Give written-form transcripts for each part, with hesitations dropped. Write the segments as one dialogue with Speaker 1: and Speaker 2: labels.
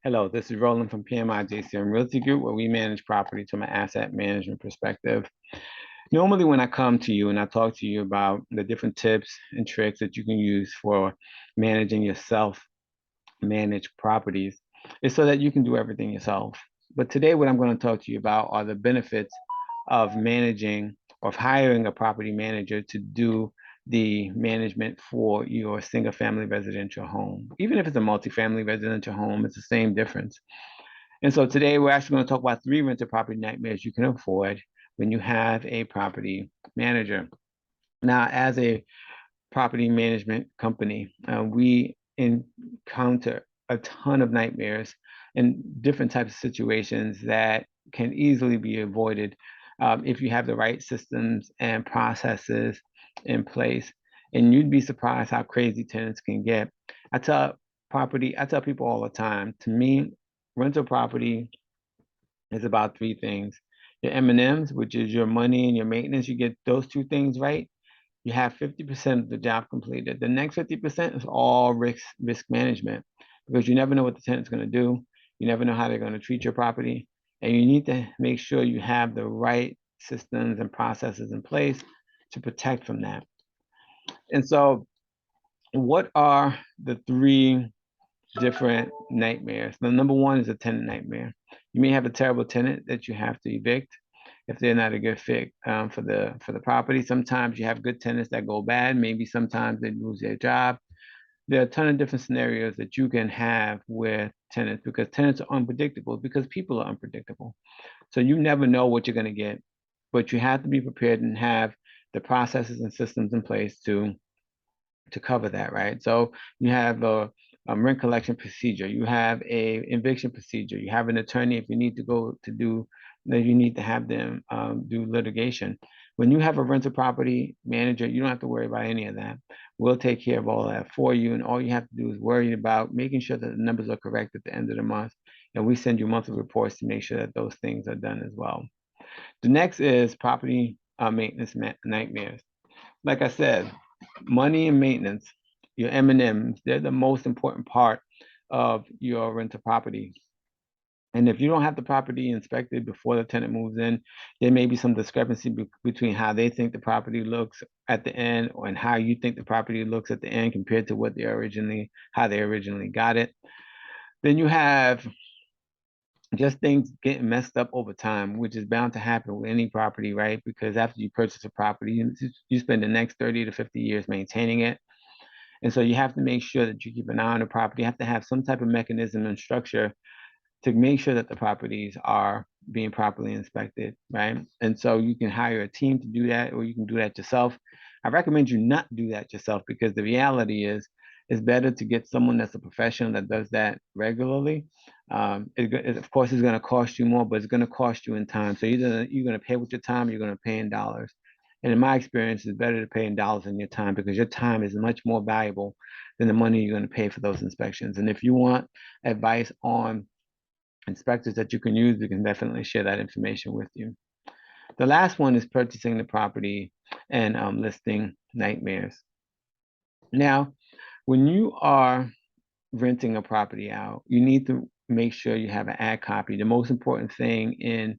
Speaker 1: Hello, this is Roland from PMI JCM Realty Group, where we manage property from an asset management perspective. Normally, when I come to you and I talk to you about the different tips and tricks that you can use for managing your self-managed properties, it's so that you can do everything yourself. But today, what I'm going to talk to you about are the benefits of managing or of hiring a property manager to do the management for your single family residential home. Even if it's a multifamily residential home, it's the same difference. And so today we're actually going to talk about 3 rental property nightmares you can avoid when you have a property manager. Now, as a property management company, we encounter a ton of nightmares and different types of situations that can easily be avoided if you have the right systems and processes in place. And you'd be surprised how crazy tenants can get. I tell people all the time, to me, rental property is about 3 things. Your M&Ms, which is your money and your maintenance, you get those 2 things right, you have 50% of the job completed. The next 50% is all risk management because you never know what the tenant's going to do. You never know how they're going to treat your property. And you need to make sure you have the right systems and processes in place to protect from that. And so, what are the 3 different nightmares? The number one is a tenant nightmare. You may have a terrible tenant that you have to evict if they're not a good fit for the property. Sometimes you have good tenants that go bad. Maybe sometimes they lose their job. There are a ton of different scenarios that you can have with tenants because tenants are unpredictable because people are unpredictable. So you never know what you're going to get, but you have to be prepared and have the processes and systems in place to cover that, right? So you have a rent collection procedure, you have a eviction procedure, you have an attorney if you need to go to do that, you need to have them do litigation. When you have a rental property manager, you don't have to worry about any of that. We'll take care of all that for you, and all you have to do is worry about making sure that the numbers are correct at the end of the month, and we send you monthly reports to make sure that those things are done as well. The next is property maintenance nightmares. Like I said, money and maintenance, your M&Ms, they're the most important part of your rental property. And if you don't have the property inspected before the tenant moves in, there may be some discrepancy between how they think the property looks at the end and how you think the property looks at the end compared to how they originally got it. Then you have just things getting messed up over time, which is bound to happen with any property, right? Because after you purchase a property, you spend the next 30 to 50 years maintaining it. And so you have to make sure that you keep an eye on the property. You have to have some type of mechanism and structure to make sure that the properties are being properly inspected, right? And so you can hire a team to do that, or you can do that yourself. I recommend you not do that yourself because the reality is it's better to get someone that's a professional that does that regularly. Of course, it's going to cost you more, but it's going to cost you in time. So either you're going to pay with your time, or you're going to pay in dollars. And in my experience, it's better to pay in dollars than your time because your time is much more valuable than the money you're going to pay for those inspections. And if you want advice on inspectors that you can use, we can definitely share that information with you. The last one is purchasing the property and listing nightmares. Now, when you are renting a property out, you need to make sure you have an ad copy. The most important thing in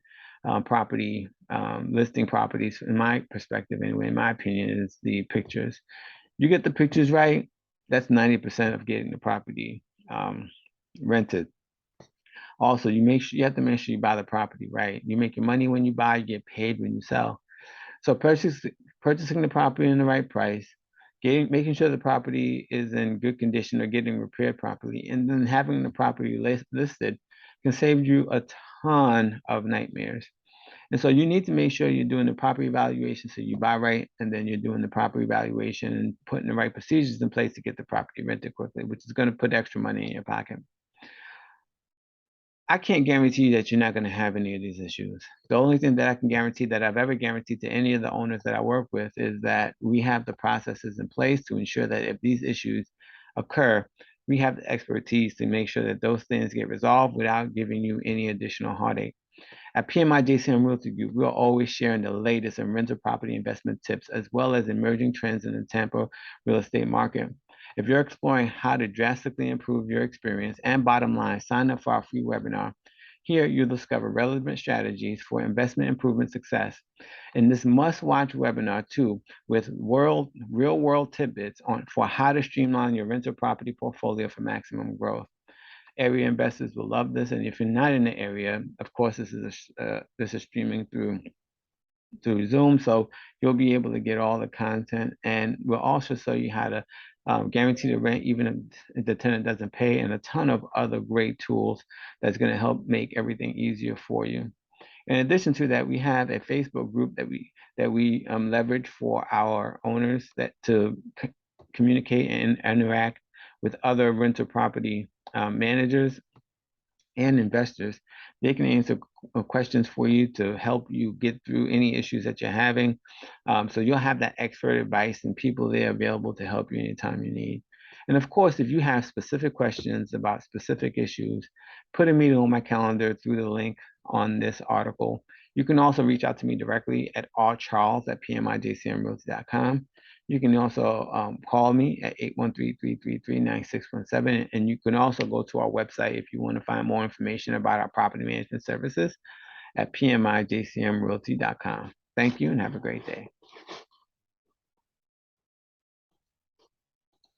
Speaker 1: property listing properties, in my perspective anyway, in my opinion, is the pictures. You get the pictures right, that's 90% of getting the property rented. Also, you have to make sure you buy the property right. You make your money when you buy, you get paid when you sell. So purchasing the property in the right price, making sure the property is in good condition or getting repaired properly, and then having the property listed can save you a ton of nightmares. And so you need to make sure you're doing the proper evaluation so you buy right, and then you're doing the proper evaluation and putting the right procedures in place to get the property rented quickly, which is going to put extra money in your pocket. I can't guarantee you that you're not going to have any of these issues. The only thing that I can guarantee that I've ever guaranteed to any of the owners that I work with is that we have the processes in place to ensure that if these issues occur, we have the expertise to make sure that those things get resolved without giving you any additional heartache. At PMI JCM Realty Group, we're always sharing the latest in rental property investment tips as well as emerging trends in the Tampa real estate market. If you're exploring how to drastically improve your experience and bottom line, sign up for our free webinar. Here, you'll discover relevant strategies for investment improvement success. In this must-watch webinar, too, with real-world tidbits for how to streamline your rental property portfolio for maximum growth. Area investors will love this, and if you're not in the area, of course, this is streaming through Zoom, so you'll be able to get all the content, and we'll also show you how to guarantee the rent even if the tenant doesn't pay, and a ton of other great tools that's going to help make everything easier for you. In addition to that, we have a Facebook group that we leverage for our owners to communicate and interact with other rental property managers and investors. They can answer questions for you to help you get through any issues that you're having. So you'll have that expert advice and people there available to help you anytime you need. And of course, if you have specific questions about specific issues, put a meeting on my calendar through the link on this article. You can also reach out to me directly at rcharles@pmijcmrealty.com. You can also call me at 813-333-9617. And you can also go to our website if you want to find more information about our property management services at pmijcmrealty.com. Thank you and have a great day.